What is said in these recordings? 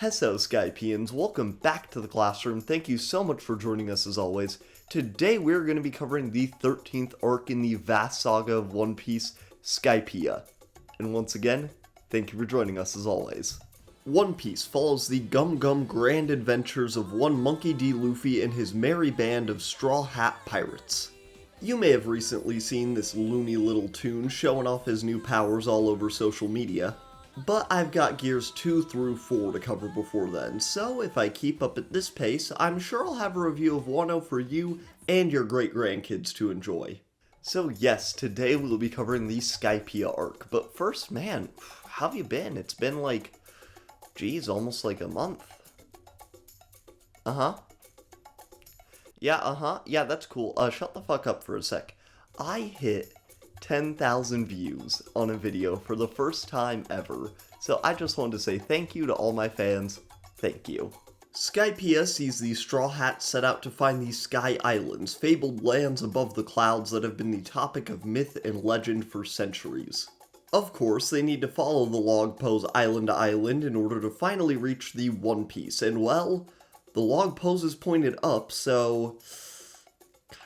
Hello Skypeans, welcome back to the classroom. Thank you so much for joining us as always. Today we're going to be covering the 13th arc in the vast saga of One Piece, Skypiea. And once again, thank you for joining us as always. One Piece follows the Gum Gum grand adventures of one Monkey D. Luffy and his merry band of Straw Hat Pirates. You may have recently seen this loony little toon showing off his new powers all over social media, but I've got gears 2 through 4 to cover before then, so if I keep up at this pace, I'm sure I'll have a review of Wano for you and your great-grandkids to enjoy. So yes, today we'll be covering the Skypiea arc, but first, man, how have you been? It's been like, geez, almost like a month. Yeah, that's cool. Shut the fuck up for a sec. I hit 10,000 views on a video for the first time ever, so I just wanted to say thank you to all my fans. Thank you. Skypiea sees the Straw Hats set out to find these Sky Islands, fabled lands above the clouds that have been the topic of myth and legend for centuries. Of course, they need to follow the log pose island to island in order to finally reach the One Piece, and well, the log pose is pointed up, so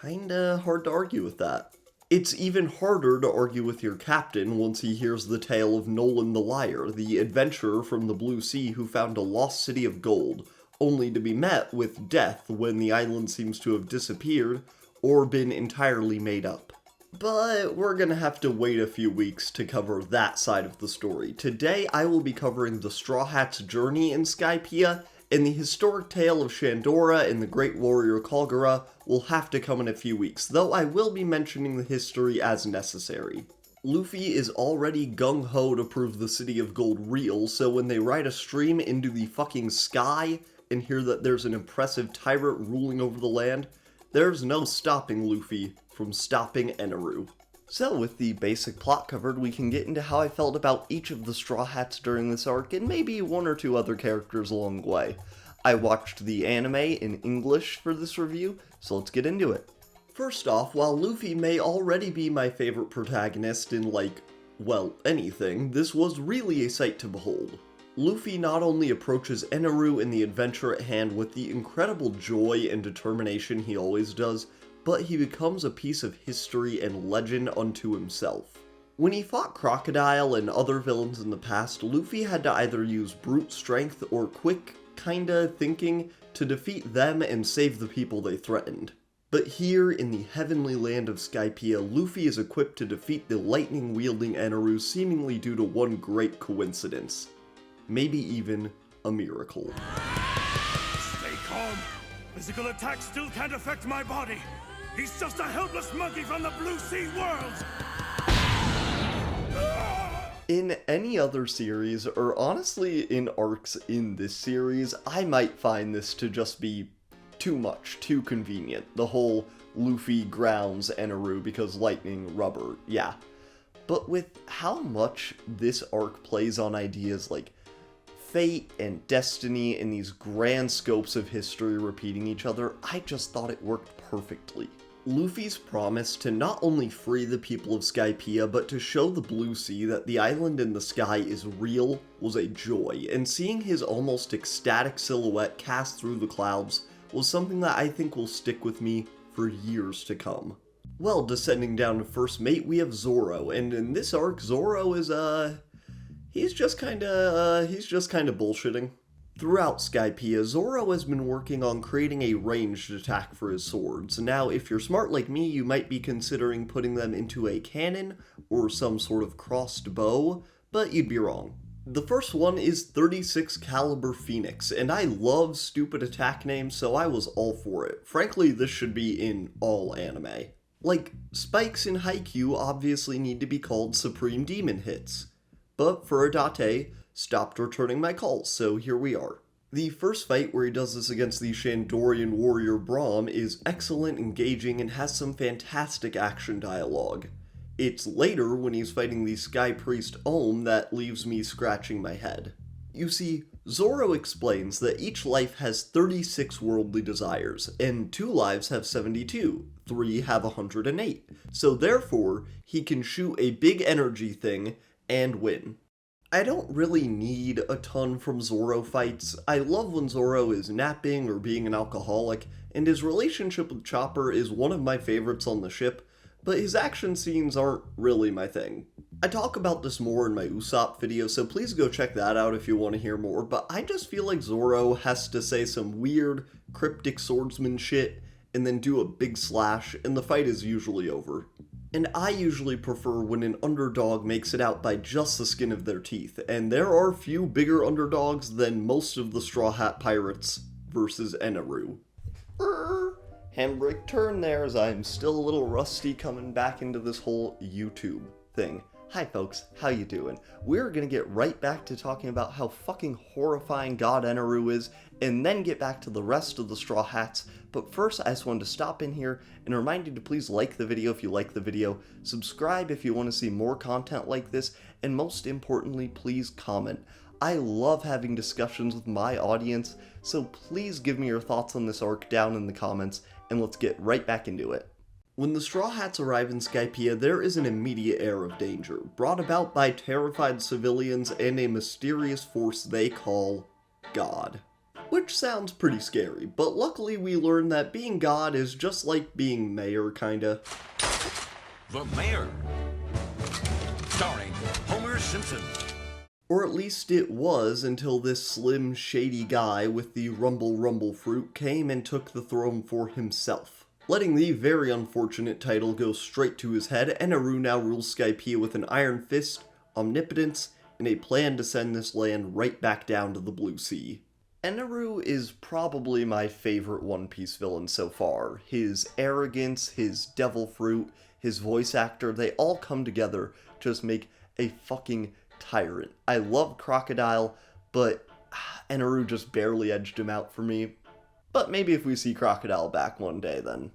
kinda hard to argue with that. It's even harder to argue with your captain once he hears the tale of Nolan the Liar, the adventurer from the Blue Sea who found a lost city of gold, only to be met with death when the island seems to have disappeared or been entirely made up. But we're gonna have to wait a few weeks to cover that side of the story. Today I will be covering the Straw Hats' journey in Skypiea, and the historic tale of Shandora and the great warrior Kagura will have to come in a few weeks, though I will be mentioning the history as necessary. Luffy is already gung-ho to prove the City of Gold real, so when they ride a stream into the fucking sky and hear that there's an impressive tyrant ruling over the land, there's no stopping Luffy from stopping Eneru. So, with the basic plot covered, we can get into how I felt about each of the Straw Hats during this arc, and maybe one or two other characters along the way. I watched the anime in English for this review, so let's get into it. First off, while Luffy may already be my favorite protagonist in, well, anything, this was really a sight to behold. Luffy not only approaches Eneru and the adventure at hand with the incredible joy and determination he always does, but he becomes a piece of history and legend unto himself. When he fought Crocodile and other villains in the past, Luffy had to either use brute strength or quick, kinda thinking to defeat them and save the people they threatened. But here, in the heavenly land of Skypiea, Luffy is equipped to defeat the lightning-wielding Eneru seemingly due to one great coincidence. Maybe even a miracle. Stay calm. Physical attacks still can't affect my body. He's just a helpless monkey from the Blue Sea world! In any other series, or honestly in arcs in this series, I might find this to just be too much, too convenient. The whole Luffy grounds Eneru because lightning, rubber, yeah. But with how much this arc plays on ideas like fate and destiny and these grand scopes of history repeating each other, I just thought it worked perfectly. Luffy's promise to not only free the people of Skypiea, but to show the Blue Sea that the island in the sky is real was a joy, and seeing his almost ecstatic silhouette cast through the clouds was something that I think will stick with me for years to come. Well, descending down to first mate, we have Zorro, and in this arc, Zorro is, he's just kinda bullshitting. Throughout Skypiea, Zorro has been working on creating a ranged attack for his swords. Now, if you're smart like me, you might be considering putting them into a cannon or some sort of crossed bow, but you'd be wrong. The first one is 36 caliber Phoenix, and I love stupid attack names, so I was all for it. Frankly, this should be in all anime. Like, spikes in Haikyuu obviously need to be called Supreme Demon Hits. But for Adate, stopped returning my calls, so here we are. The first fight where he does this against the Shandorian warrior Braum is excellent, engaging, and has some fantastic action dialogue. It's later when he's fighting the Sky Priest Ohm that leaves me scratching my head. You see, Zorro explains that each life has 36 worldly desires, and 2 lives have 72, 3 have 108, so therefore, he can shoot a big energy thing and win. I don't really need a ton from Zorro fights. I love when Zorro is napping or being an alcoholic, and his relationship with Chopper is one of my favorites on the ship, but his action scenes aren't really my thing. I talk about this more in my Usopp video, so please go check that out if you want to hear more, but I just feel like Zorro has to say some weird, cryptic swordsman shit, and then do a big slash, and the fight is usually over. And I usually prefer when an underdog makes it out by just the skin of their teeth, and there are few bigger underdogs than most of the Straw Hat Pirates versus Eneru. Handbrake turn there, as I'm still a little rusty coming back into this whole YouTube thing. Hi folks, how you doing? We're gonna get right back to talking about how fucking horrifying God Eneru is, and then get back to the rest of the Straw Hats. But first, I just wanted to stop in here and remind you to please like the video if you like the video, subscribe if you want to see more content like this, and most importantly, please comment. I love having discussions with my audience, so please give me your thoughts on this arc down in the comments, and let's get right back into it. When the Straw Hats arrive in Skypiea, there is an immediate air of danger, brought about by terrified civilians and a mysterious force they call God. Which sounds pretty scary, but luckily we learn that being God is just like being mayor, kinda. The Mayor, starring Homer Simpson. Or at least it was until this slim, shady guy with the rumble fruit came and took the throne for himself. Letting the very unfortunate title go straight to his head, Eneru now rules Skypiea with an iron fist, omnipotence, and a plan to send this land right back down to the Blue Sea. Eneru is probably my favorite One Piece villain so far. His arrogance, his devil fruit, his voice actor, they all come together to just make a fucking tyrant. I love Crocodile, but Eneru just barely edged him out for me. But maybe if we see Crocodile back one day, then.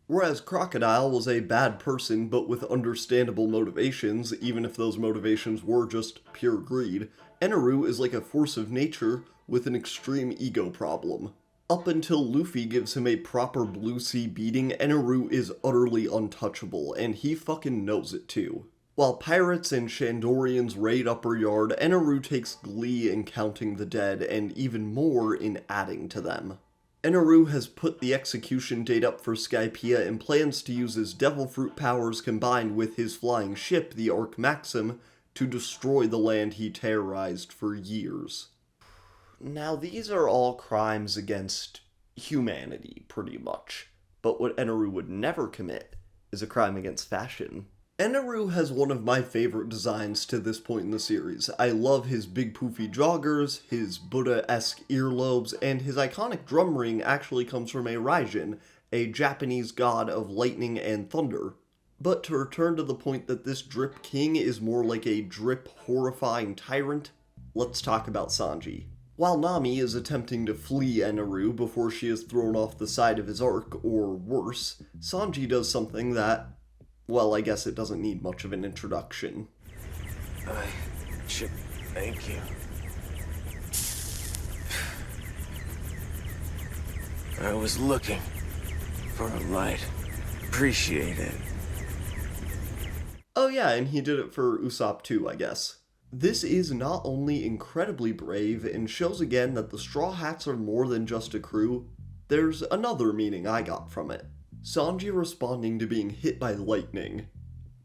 Whereas Crocodile was a bad person, but with understandable motivations, even if those motivations were just pure greed, Eneru is like a force of nature with an extreme ego problem. Up until Luffy gives him a proper Blue Sea beating, Eneru is utterly untouchable, and he fucking knows it too. While pirates and Shandorians raid Upper Yard, Eneru takes glee in counting the dead, and even more in adding to them. Eneru has put the execution date up for Skypiea and plans to use his devil fruit powers combined with his flying ship, the Arc Maxim, to destroy the land he terrorized for years. Now, these are all crimes against humanity, pretty much. But what Eneru would never commit is a crime against fashion. Eneru has one of my favorite designs to this point in the series. I love his big poofy joggers, his Buddha-esque earlobes, and his iconic drum ring actually comes from a Raijin, a Japanese god of lightning and thunder. But to return to the point that this drip king is more like a drip horrifying tyrant, let's talk about Sanji. While Nami is attempting to flee Eneru before she is thrown off the side of his arc, or worse, Sanji does something that, well, I guess it doesn't need much of an introduction. I should thank you. I was looking for a light. Appreciate it. Oh yeah, and he did it for Usopp too, I guess. This is not only incredibly brave and shows again that the Straw Hats are more than just a crew, there's another meaning I got from it. Sanji responding to being hit by lightning,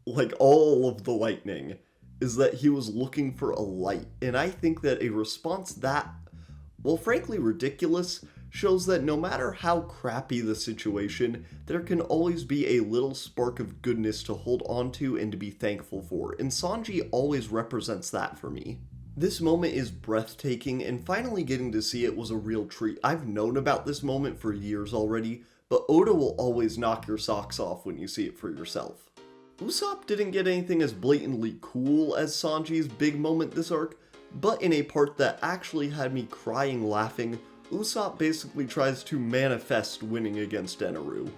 like all of the lightning, is that he was looking for a light, and I think that a response that, well, frankly ridiculous, shows that no matter how crappy the situation, there can always be a little spark of goodness to hold on to and to be thankful for, and Sanji always represents that for me. This moment is breathtaking, and finally getting to see it was a real treat. I've known about this moment for years already, but Oda will always knock your socks off when you see it for yourself. Usopp didn't get anything as blatantly cool as Sanji's big moment this arc, but in a part that actually had me crying laughing, Usopp basically tries to manifest winning against Eneru.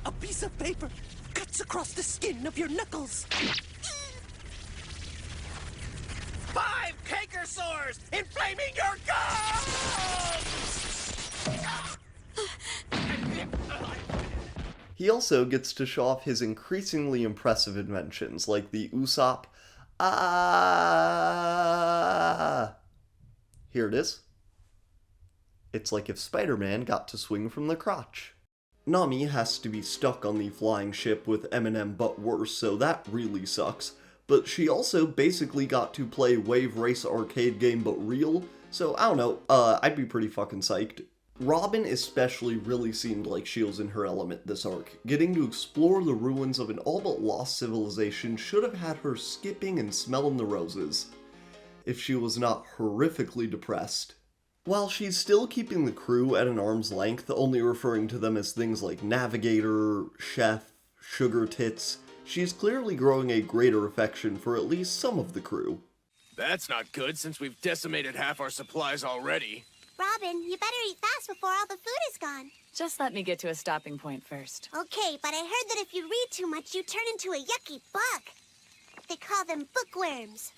A piece of paper cuts across the skin of your knuckles. 5 Caker sores inflaming your gums! He also gets to show off his increasingly impressive inventions, like the Usopp. Here it is. It's like if Spider-Man got to swing from the crotch. Nami has to be stuck on the flying ship with Eminem but worse, so that really sucks. But she also basically got to play Wave Race arcade game but real, so I don't know, I'd be pretty fucking psyched. Robin especially really seemed like she was in her element this arc. Getting to explore the ruins of an all but lost civilization should have had her skipping and smelling the roses, if she was not horrifically depressed. While she's still keeping the crew at an arm's length, only referring to them as things like Navigator, Chef, Sugar Tits, she's clearly growing a greater affection for at least some of the crew. That's not good, since we've decimated half our supplies already. Robin, you better eat fast before all the food is gone. Just let me get to a stopping point first. Okay, but I heard that if you read too much, you turn into a yucky bug. They call them bookworms.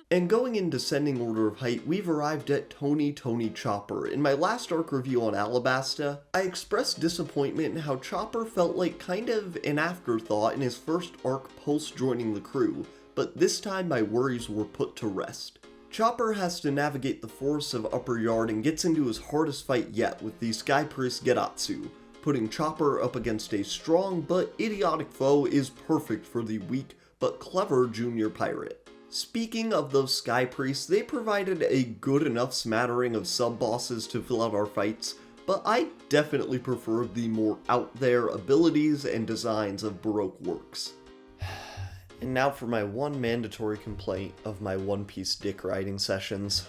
And going in descending order of height, we've arrived at Tony Chopper. In my last arc review on Alabasta, I expressed disappointment in how Chopper felt like kind of an afterthought in his first arc post joining the crew, but this time my worries were put to rest. Chopper has to navigate the forests of Upper Yard and gets into his hardest fight yet with the Sky Priest Geratsu. Putting Chopper up against a strong but idiotic foe is perfect for the weak but clever junior pirate. Speaking of those Sky Priests, they provided a good enough smattering of sub-bosses to fill out our fights, but I definitely prefer the more out there abilities and designs of Baroque works. And now for my one mandatory complaint of my One Piece dick riding sessions.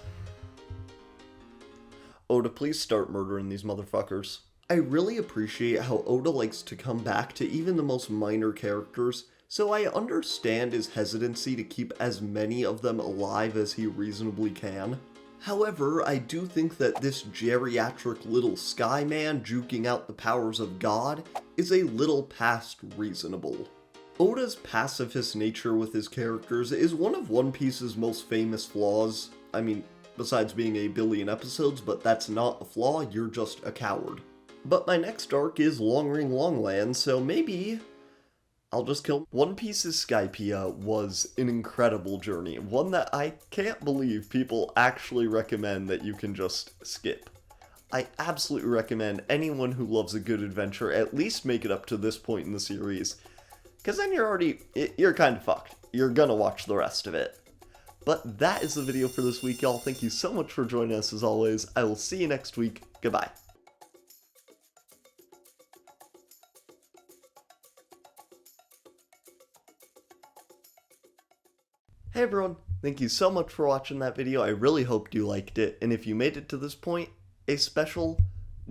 Oda, please start murdering these motherfuckers. I really appreciate how Oda likes to come back to even the most minor characters, so I understand his hesitancy to keep as many of them alive as he reasonably can. However, I do think that this geriatric little sky man juking out the powers of God is a little past reasonable. Oda's pacifist nature with his characters is one of One Piece's most famous flaws. I mean, besides being a billion episodes, but that's not a flaw, you're just a coward. But my next arc is Long Ring Longland, so maybe I'll just kill him. One Piece's Skypiea was an incredible journey, one that I can't believe people actually recommend that you can just skip. I absolutely recommend anyone who loves a good adventure at least make it up to this point in the series, because then you're kind of fucked. You're gonna watch the rest of it. But that is the video for this week, y'all. Thank you so much for joining us as always. I will see you next week. Goodbye. Hey everyone, thank you so much for watching that video. I really hoped you liked it, and if you made it to this point, a special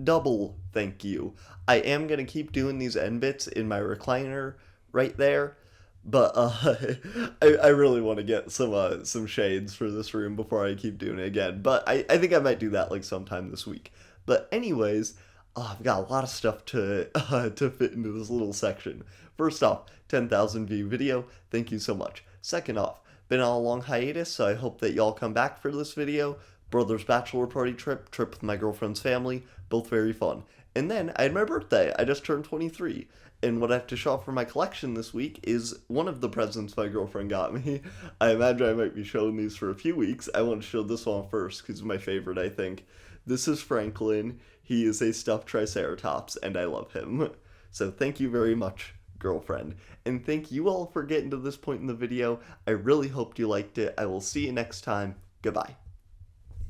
double thank you. I am going to keep doing these end bits in my recliner right there, but I really want to get some shades for this room before I keep doing it again, but I think I might do that like sometime this week. But anyways, I've got a lot of stuff to fit into this little section. First off, 10,000 view video, thank you so much. Second off, been on a long hiatus, so I hope that y'all come back for this video. Brother's bachelor party trip with my girlfriend's family, both very fun. And then I had my birthday. I just turned 23. And what I have to show off for my collection this week is one of the presents my girlfriend got me. I imagine I might be showing these for a few weeks. I want to show this one first because it's my favorite, I think. This is Franklin. He is a stuffed Triceratops, and I love him. So thank you very much, girlfriend. And thank you all for getting to this point in the video. I really hoped you liked it. I will see you next time. Goodbye.